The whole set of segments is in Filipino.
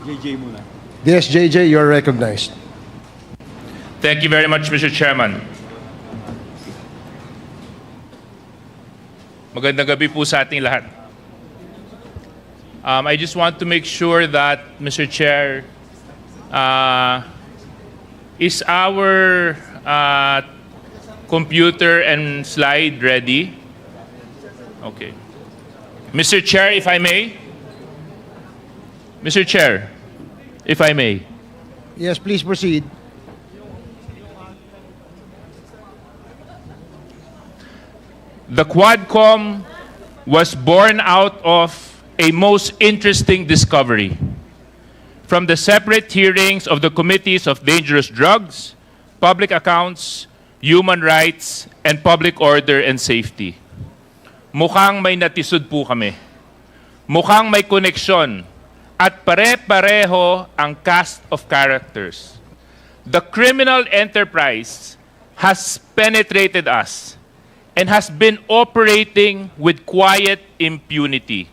JJ muna. Yes, JJ, you are recognized. Thank you very much, Mr. Chairman. Magandang gabi po sa ating lahat. I just want to make sure that, Mr. Chair, is our computer and slide ready? Okay. Mr. Chair, if I may? Mr. Chair, if I may. Yes, please proceed. The Quadcom was born out of a most interesting discovery from the separate hearings of the Committees of Dangerous Drugs, Public Accounts, Human Rights, and Public Order and Safety. Mukhang may natisod po kami. Mukhang may koneksyon at pare-pareho ang cast of characters. The criminal enterprise has penetrated us and has been operating with quiet impunity.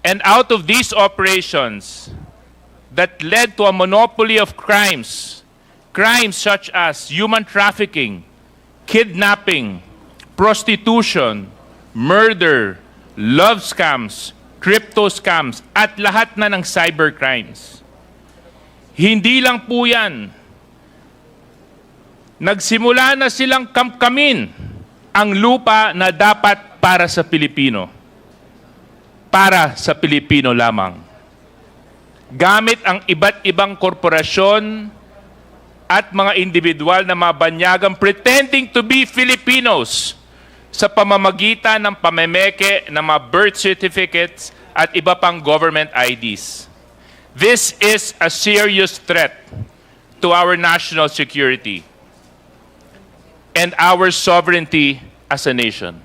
And out of these operations that led to a monopoly of crimes such as human trafficking, kidnapping, prostitution, murder, love scams, crypto scams, at lahat na ng cybercrimes. Hindi lang po yan. Nagsimula na silang kamkamin ang lupa na dapat para sa Pilipino. Para sa Pilipino lamang. Gamit ang iba't ibang korporasyon at mga individual na mabanyagang pretending to be Filipinos sa pamamagitan ng pamemeke ng mga birth certificates at iba pang government IDs. This is a serious threat to our national security and our sovereignty as a nation.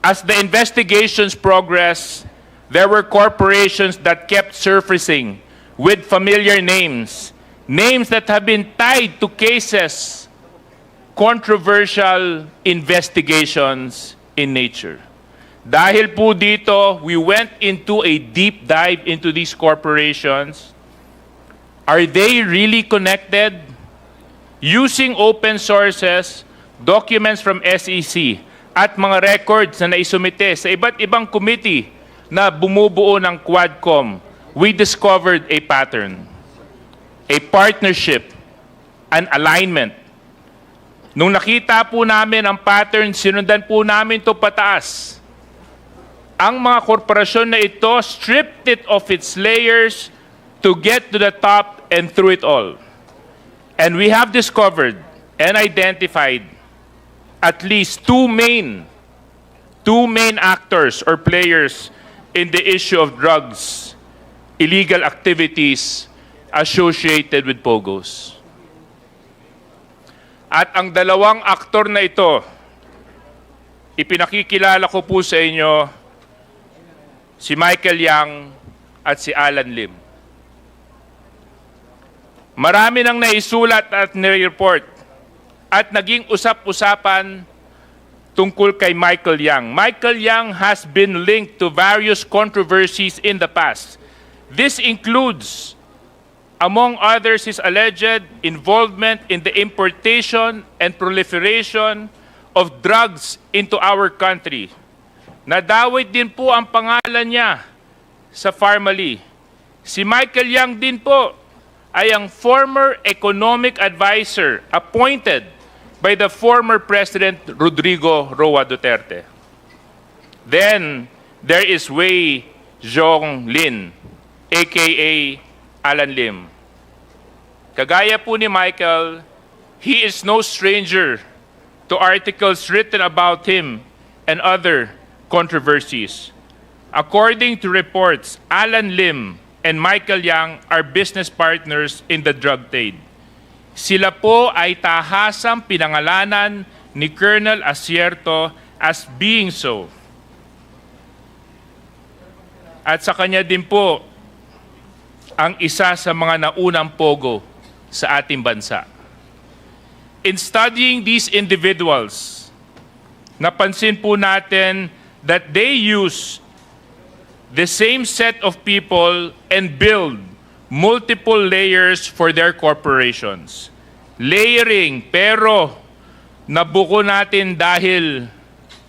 As the investigations progress, there were corporations that kept surfacing with familiar names, names that have been tied to cases, controversial investigations in nature. Dahil po dito, we went into a deep dive into these corporations. Are they really connected? Using open sources, documents from SEC, at mga records na naisumite sa iba't ibang committee na bumubuo ng Quadcom, we discovered a pattern, a partnership, an alignment. Nung nakita po namin ang pattern, sinundan po namin ito pataas. Ang mga korporasyon na ito stripped it of its layers to get to the top and through it all. And we have discovered and identified at least two main actors or players in the issue of drugs, illegal activities associated with POGOs. At ang dalawang aktor na ito, ipinakikilala ko po sa inyo si Michael Yang at si Alan Lim. Marami nang naisulat at nire-report at naging usap-usapan tungkol kay Michael Yang. Michael Yang has been linked to various controversies in the past. This includes, among others, his alleged involvement in the importation and proliferation of drugs into our country. Nadawit din po ang pangalan niya sa Pharmaly. Si Michael Yang din po ay ang former economic advisor appointed by the former President Rodrigo Roa Duterte. Then, there is Wei Zhonglin, aka Alan Lim. Kagaya po ni Michael, he is no stranger to articles written about him and other controversies. According to reports, Alan Lim and Michael Yang are business partners in the drug trade. Sila po ay tahasang pinangalanan ni Colonel Asierto as being so. At sa kanya din po ang isa sa mga naunang pogo sa ating bansa. In studying these individuals, napansin po natin that they use the same set of people and build multiple layers for their corporations. Layering, pero nabuko natin dahil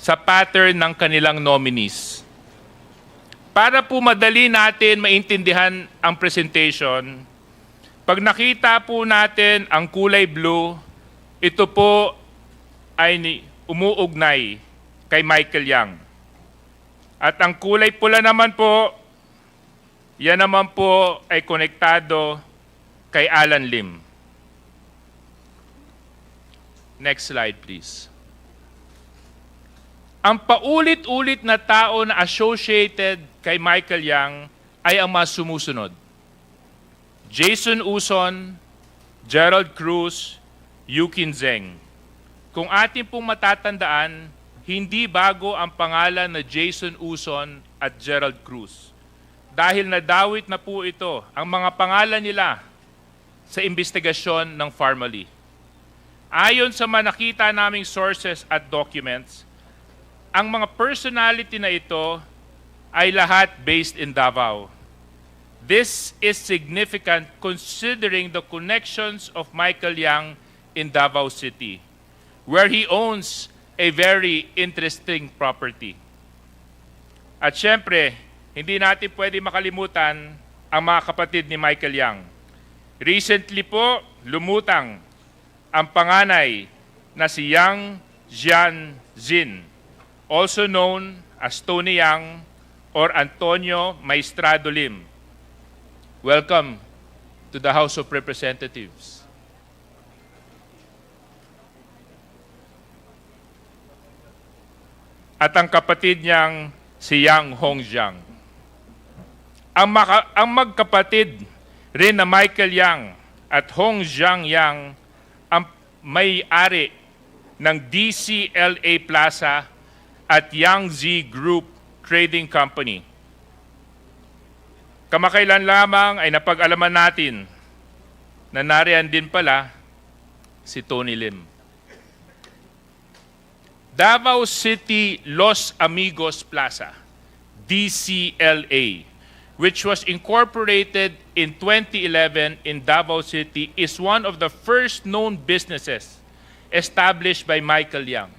sa pattern ng kanilang nominees. Para po madali natin maintindihan ang presentation, pag nakita po natin ang kulay blue, ito po ay umuugnay kay Michael Yang. At ang kulay pula naman po, yan naman po ay konektado kay Alan Lim. Next slide, please. Ang paulit-ulit na tao na associated kay Michael Yang ay ang mga sumusunod. Jason Uson, Gerald Cruz, Yukin Zeng. Kung atin pong matatandaan, hindi bago ang pangalan na Jason Uson at Gerald Cruz. Dahil nadawit na po ito, ang mga pangalan nila sa investigasyon ng Pharmally. Ayon sa mga nakita naming sources at documents, ang mga personality na ito ay lahat based in Davao. This is significant considering the connections of Michael Yang in Davao City, where he owns a very interesting property. At syempre, hindi natin pwede makalimutan ang mga kapatid ni Michael Yang. Recently po, lumutang ang panganay na si Yang Jianjin, also known as Tony Yang or Antonio Maestrado Lim. Welcome to the House of Representatives. At ang kapatid niyang si Yang Hongjiang. Ang magkapatid rin na Michael Yang at Hongjiang Yang ang may-ari ng DCLA Plaza at Yangzi Group Trading Company. Kamakailan lamang ay napag-alaman natin na nariyan din pala si Tony Lim. Davao City Los Amigos Plaza, DCLA, which was incorporated in 2011 in Davao City, is one of the first known businesses established by Michael Yang,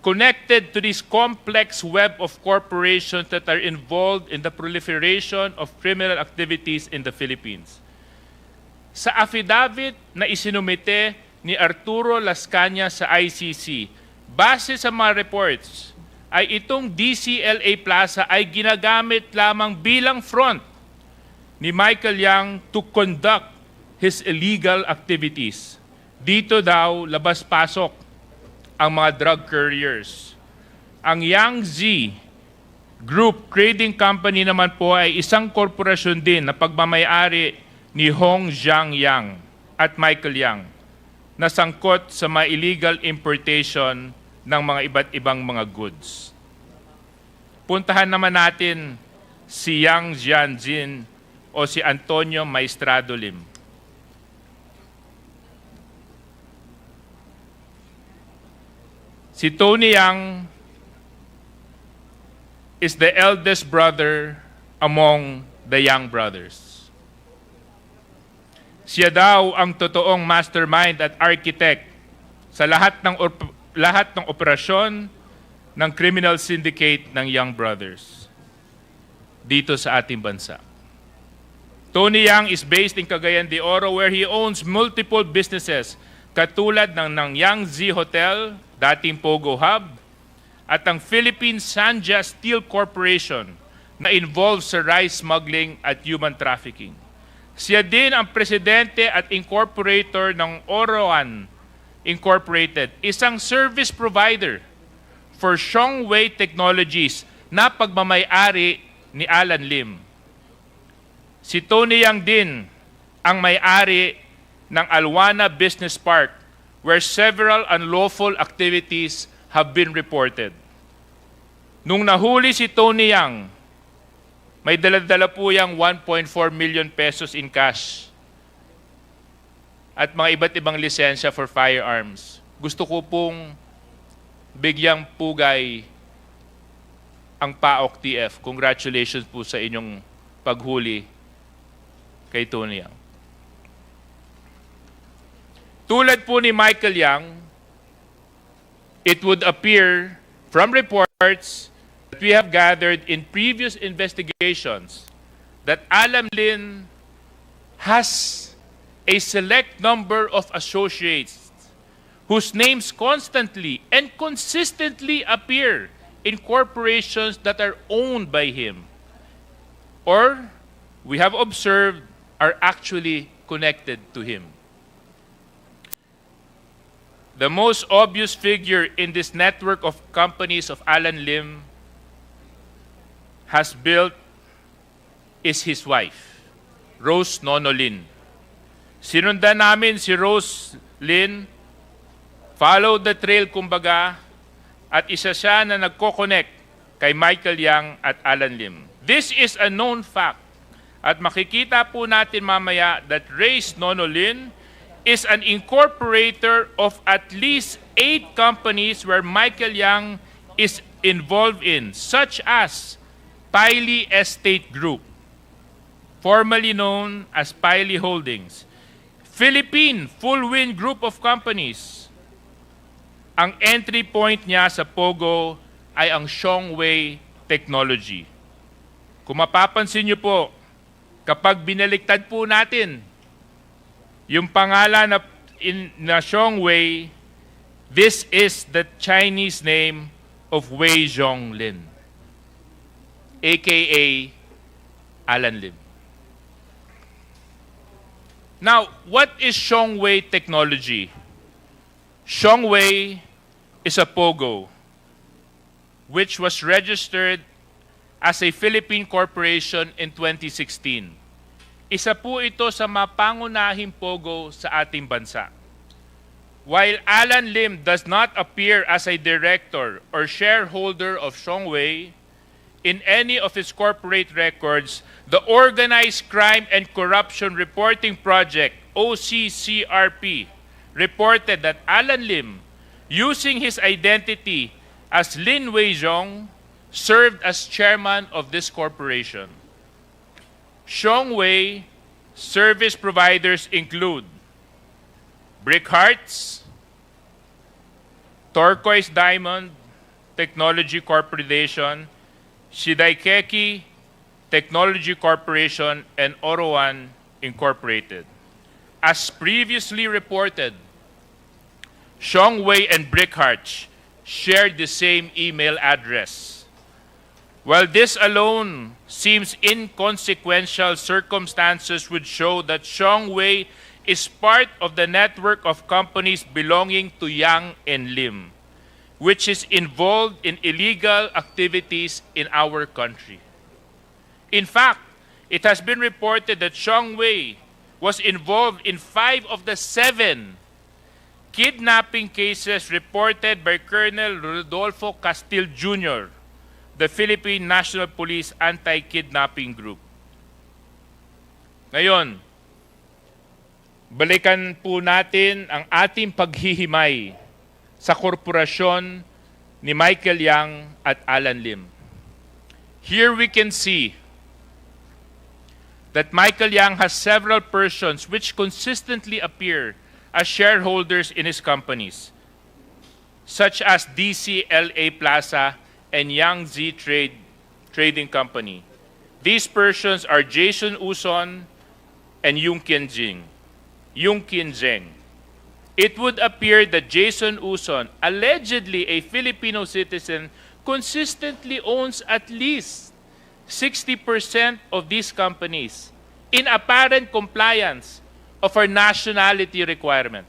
connected to this complex web of corporations that are involved in the proliferation of criminal activities in the Philippines. Sa affidavit na isinumite ni Arturo Las Cañas sa ICC, base sa mga reports, ay itong DCLA Plaza ay ginagamit lamang bilang front ni Michael Yang to conduct his illegal activities. Dito daw labas-pasok ang mga drug couriers. Ang Yangzi Group Trading Company naman po ay isang korporasyon din na pagmamayari ni Hongjiang Yang at Michael Yang na sangkot sa mga illegal importation ng mga iba't ibang mga goods. Puntahan naman natin si Yang Jianjin o si Antonio Maestrado Lim. Si Tony Yang is the eldest brother among the Yang brothers. Siya daw ang totoong mastermind at architect sa lahat ng operasyon ng criminal syndicate ng Yang brothers dito sa ating bansa. Tony Yang is based in Cagayan de Oro where he owns multiple businesses katulad ng Yangzi Hotel, dating Pogo Hub, at ang Philippine Sanja Steel Corporation na involved sa rice smuggling at human trafficking. Siya din ang presidente at incorporator ng Oroan Incorporated, isang service provider for Shongwei Technologies na pagmamay-ari ni Alan Lim. Si Tony Yang din ang may-ari ng Alwana Business Park where several unlawful activities have been reported. Nung nahuli si Tony Yang, may dala-dala po yang 1.4 million pesos in cash at mga iba't ibang lisensya for firearms. Gusto ko pong bigyang pugay ang PAOK TF. Congratulations po sa inyong paghuli kay Tony Yang. Tulad po ni Michael Yang, it would appear from reports that we have gathered in previous investigations that Alan Lim has a select number of associates whose names constantly and consistently appear in corporations that are owned by him, or we have observed are actually connected to him. The most obvious figure in this network of companies of Alan Lim has built is his wife, Rose Nonolin. Sinundan namin si Rose Lynn, follow the trail kumbaga, at isa siya na nagko-connect kay Michael Yang at Alan Lim. This is a known fact. At makikita po natin mamaya that Rose Nonolin is an incorporator of at least 8 companies where Michael Yang is involved in, such as Piley Estate Group, formerly known as Piley Holdings, Philippine Full Wind Group of Companies. Ang entry point niya sa POGO ay ang Shongwei Technology. Kung mapapansin niyo po, kapag binaliktad po natin yung pangalan na Shongwei, this is the Chinese name of Wei Zhonglin, aka Alan Lim. Now, what is Shongwei Technology? Shongwei is a POGO which was registered as a Philippine corporation in 2016. Isa po ito sa mapangunahing POGO sa ating bansa. While Alan Lim does not appear as a director or shareholder of Shongwei in any of its corporate records, the Organized Crime and Corruption Reporting Project, OCCRP, reported that Alan Lim, using his identity as Lin Weizhong, served as chairman of this corporation. Shongwei service providers include Brick Hearts, Turquoise Diamond Technology Corporation, Shidaikeki Technology Corporation, and Orowan Incorporated. As previously reported, Shongwei and Brick Hearts shared the same email address. While this alone seems inconsequential, circumstances would show that Shongwei is part of the network of companies belonging to Yang and Lim, which is involved in illegal activities in our country. In fact, it has been reported that Shongwei was involved in 5 of the 7 kidnapping cases reported by Colonel Rodolfo Castil Jr., the Philippine National Police Anti-Kidnapping Group. Ngayon, balikan po natin ang ating paghihimay sa korporasyon ni Michael Yang at Alan Lim. Here we can see that Michael Yang has several persons which consistently appear as shareholders in his companies, such as DCLA Plaza and Yangtze Trading Company. These persons are Jason Uson and Yung Qianzheng. It would appear that Jason Uson, allegedly a Filipino citizen, consistently owns at least 60% of these companies in apparent compliance of our nationality requirement.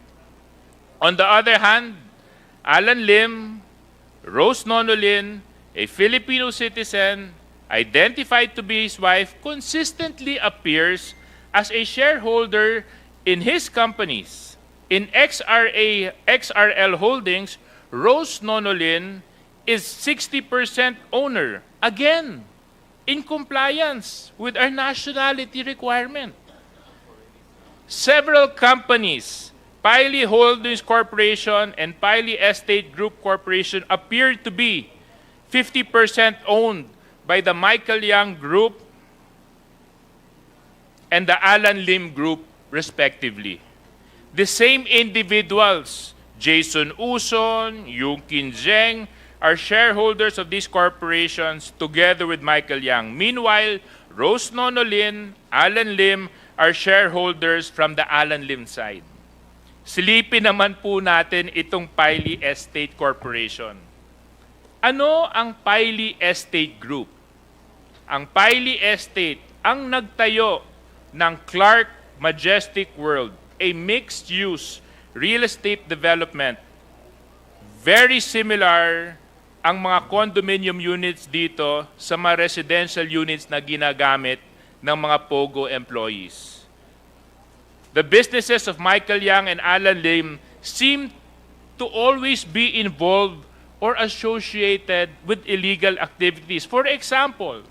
On the other hand, Alan Lim, Rose Nonolin, a Filipino citizen, identified to be his wife, consistently appears as a shareholder in his companies. In XRL Holdings, Rose Nonolin is 60% owner, again, in compliance with our nationality requirement. Several companies, Piley Holdings Corporation and Piley Estate Group Corporation, appear to be 50% owned by the Michael Yang Group and the Alan Lim Group, respectively. The same individuals, Jason Uson, Yungkin Zheng, are shareholders of these corporations together with Michael Yang. Meanwhile, Rose Nonolin, Alan Lim are shareholders from the Alan Lim side. Silipin naman po natin itong Piley Estate Corporation. Ano ang Piley Estate Group? Ang Piley Estate ang nagtayo ng Clark Majestic World, a mixed-use real estate development. Very similar ang mga condominium units dito sa mga residential units na ginagamit ng mga POGO employees. The businesses of Michael Yang and Alan Lim seem to always be involved or associated with illegal activities. For example,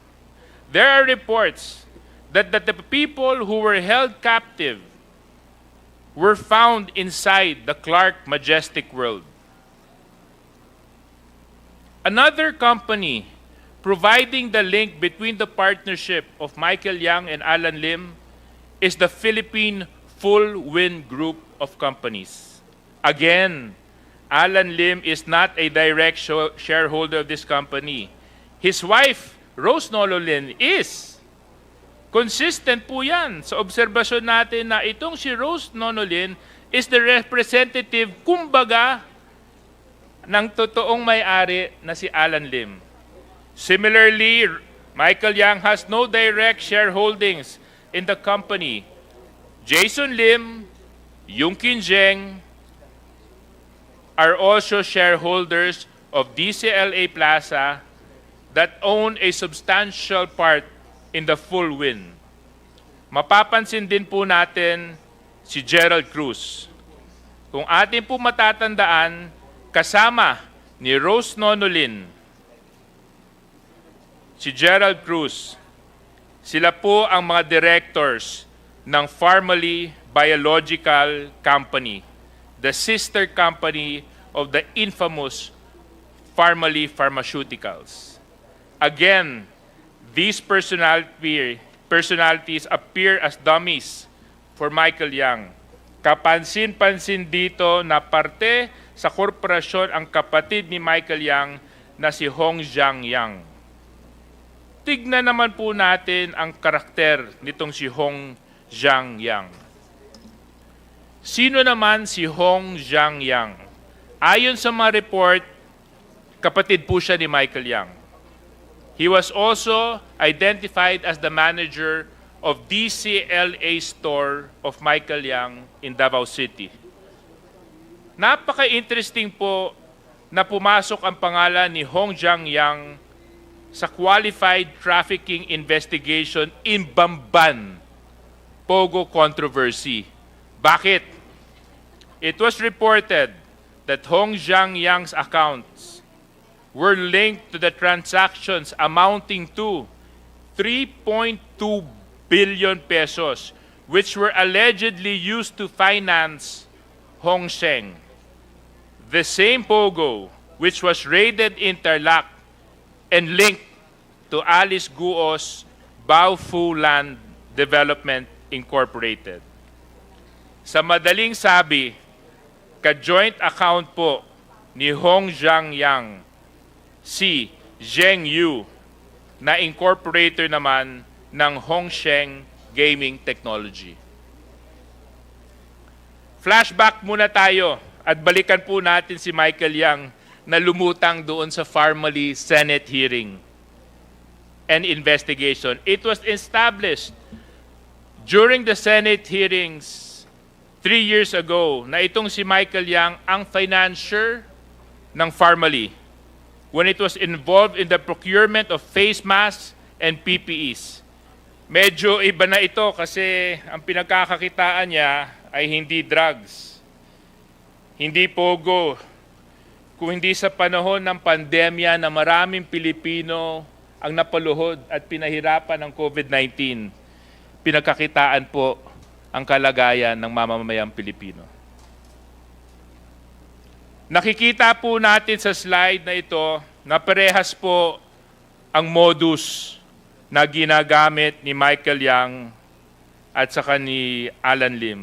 there are reports that the people who were held captive were found inside the Clark Majestic World. Another company providing the link between the partnership of Michael Yang and Alan Lim is the Philippine Full Wind Group of Companies. Again, Alan Lim is not a direct shareholder of this company. His wife, Rose Nololin, is. Consistent po yan sa obserbasyon natin na itong si Rose Nonolin is the representative, kumbaga, ng totoong may-ari na si Alan Lim. Similarly, Michael Yang has no direct shareholdings in the company. Jason Lim, Yungkin Zheng are also shareholders of DCLA Plaza that own a substantial part in the full win. Mapapansin din po natin si Gerald Cruz. Kung atin po matatandaan, kasama ni Rose Nonolin, si Gerald Cruz, sila po ang mga directors ng Pharmaly Biological Company, the sister company of the infamous Pharmaly Pharmaceuticals. Again, these personalities appear as dummies for Michael Yang. Kapansin-pansin dito na parte sa korporasyon ang kapatid ni Michael Yang na si Hong Zhang Yang. Tignan naman po natin ang karakter nitong si Hong Zhang Yang. Sino naman si Hong Zhang Yang? Ayon sa mga report, kapatid po siya ni Michael Yang. He was also identified as the manager of DCLA store of Michael Yang in Davao City. Napaka-interesting po na pumasok ang pangalan ni Hong Zhang Yang sa Qualified Trafficking Investigation in Bamban POGO controversy. Bakit? It was reported that Hong Zhang Yang's accounts were linked to the transactions amounting to 3.2 billion pesos, which were allegedly used to finance Hong Sheng. The same POGO, which was raided in Tarlac and linked to Alice Guo's Baofu Land Development Incorporated. Sa madaling sabi, ka-joint account po ni Hong Zhang Yang si Zheng Yu na incorporator naman ng Hong Sheng Gaming Technology. Flashback muna tayo at balikan po natin si Michael Yang na lumutang doon sa Pharmaly Senate hearing and investigation. It was established during the Senate hearings 3 years ago na itong si Michael Yang ang financier ng Pharmaly when it was involved in the procurement of face masks and PPEs. Medyo iba na ito kasi ang pinagkakakitaan niya ay hindi drugs, hindi POGO, kung hindi sa panahon ng pandemya na maraming Pilipino ang napaluhod at pinahirapan ng COVID-19, pinagkakitaan po ang kalagayan ng mamamayang Pilipino. Nakikita po natin sa slide na ito na parehas po ang modus na ginagamit ni Michael Yang at saka ni Alan Lim.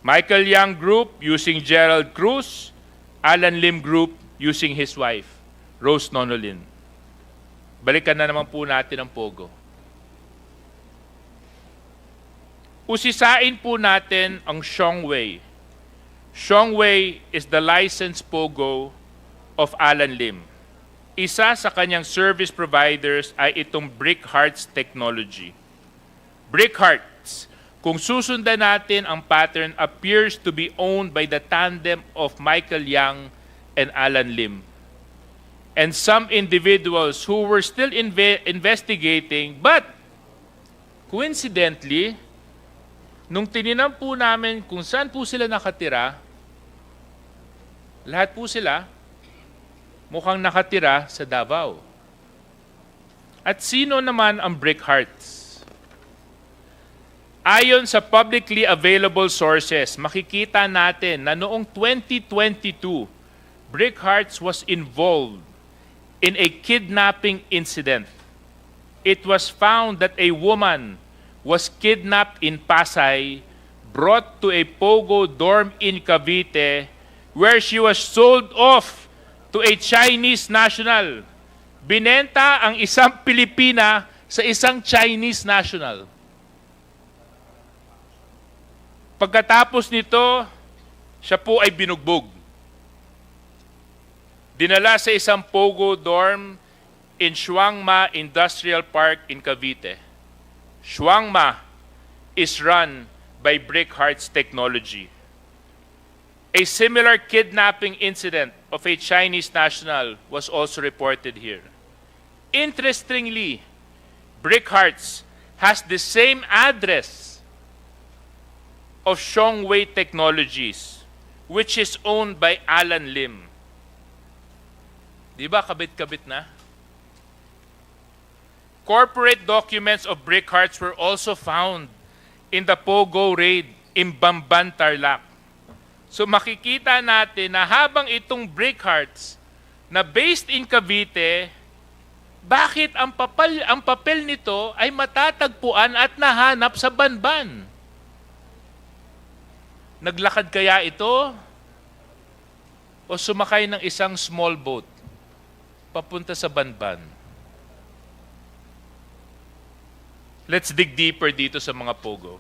Michael Yang Group using Gerald Cruz, Alan Lim Group using his wife, Rose Nonolin. Balikan na naman po natin ang Pogo. Usisain po natin ang Xiongwei. Xiongwei is the licensed Pogo of Alan Lim. Isa sa kanyang service providers ay itong Brick Hearts Technology. Brick Hearts, kung susundan natin ang pattern, appears to be owned by the tandem of Michael Yang and Alan Lim. And some individuals who were still investigating, but coincidentally, nung tininan po namin kung saan po sila nakatira, lahat po sila mukhang nakatira sa Davao. At sino naman ang Brick Hearts? Ayon sa publicly available sources, makikita natin na noong 2022, Brick Hearts was involved in a kidnapping incident. It was found that a woman was kidnapped in Pasay, brought to a Pogo dorm in Cavite, where she was sold off to a Chinese national. Binenta ang isang Pilipina sa isang Chinese national. Pagkatapos nito, siya po ay binugbog. Dinala sa isang Pogo dorm in Shuangma Industrial Park in Cavite. Shuangma is run by Brick Hearts Technology. A similar kidnapping incident of a Chinese national was also reported here. Interestingly, Brick Hearts has the same address of Xiongwei Technologies, which is owned by Alan Lim. Di ba kabit-kabit na? Corporate documents of Brick Hearts were also found in the Pogo raid in Bamban, Tarlac. So makikita natin na habang itong Brick Hearts na based in Cavite, bakit ang papel nito ay matatagpuan at nahanap sa Banban? Naglakad kaya ito o sumakay ng isang small boat papunta sa Banban? Let's dig deeper dito sa mga Pogo.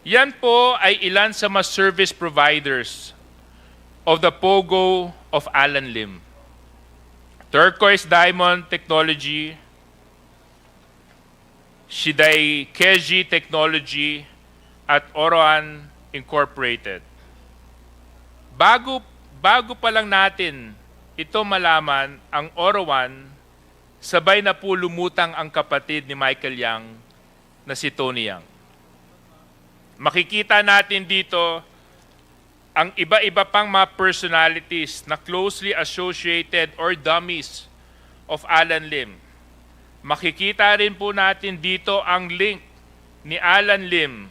Yan po ay ilan sa mga service providers of the Pogo of Alan Lim. Turquoise Diamond Technology, Shiday Keji Technology, at Oroan Incorporated. Bago pa lang natin ito malaman, ang Oroan, sabay na po lumutang ang kapatid ni Michael Yang na si Tony Yang. Makikita natin dito ang iba-iba pang mga personalities na closely associated or dummies of Alan Lim. Makikita rin po natin dito ang link ni Alan Lim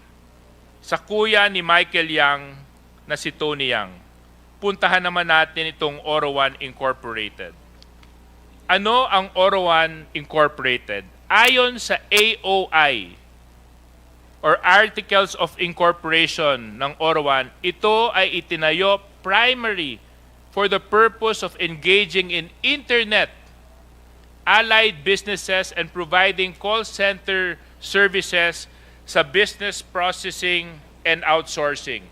sa kuya ni Michael Yang na si Tony Yang. Puntahan naman natin itong Orowan Incorporated. Ano ang Orowan Incorporated? Ayon sa AOI or Articles of Incorporation ng Orowan, ito ay itinayo primary for the purpose of engaging in internet allied businesses and providing call center services sa business processing and outsourcing.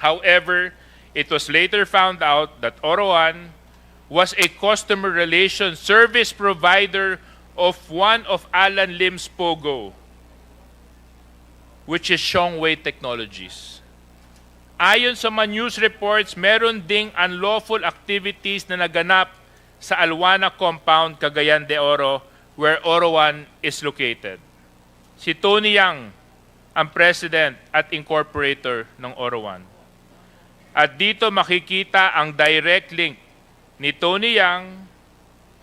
However, it was later found out that Orowan was a customer relations service provider of one of Alan Lim's Pogo, which is Xiongwei Technologies. Ayon sa mga news reports, meron ding unlawful activities na naganap sa Alwana Compound, Cagayan de Oro, where Orowan is located. Si Tony Yang ang president at incorporator ng Orowan. At dito makikita ang direct link ni Tony Yang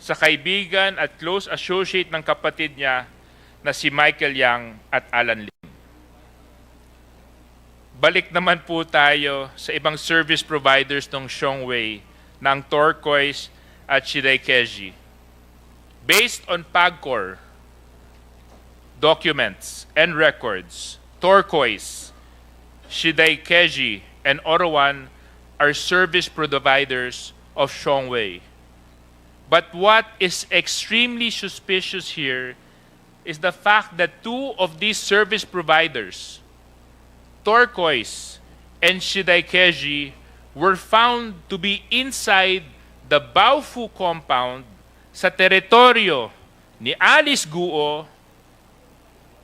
sa kaibigan at close associate ng kapatid niya na si Michael Yang at Alan Lim. balik naman po tayo sa ibang service providers ng Shongwei, ng Turquoise at Shidaikeji. Based on PAGCOR documents and records, Turquoise, Shidaikeji, and Orowan are service providers of Shongwei. But what is extremely suspicious here is the fact that two of these service providers, Turquoise and Shidaikeji, were found to be inside the Baofu compound sa teritoryo ni Alice Guo,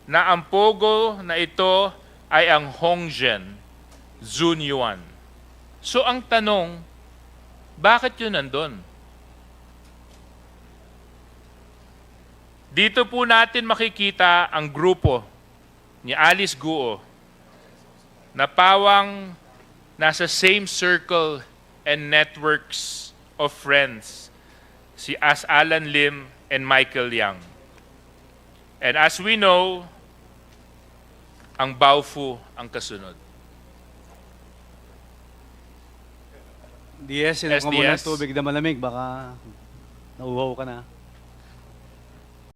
na ang pogo na ito ay ang Hongzhen Zunyuan. So ang tanong, bakit yun nandun? Dito po natin makikita ang grupo ni Alice Guo na pawang nasa same circle and networks of friends, si Alan Lim and Michael Yang. And as we know, ang Baofu ang kasunod. DS, sinuha mo muna SDS. tubig na malamig, baka nauuhaw ka na.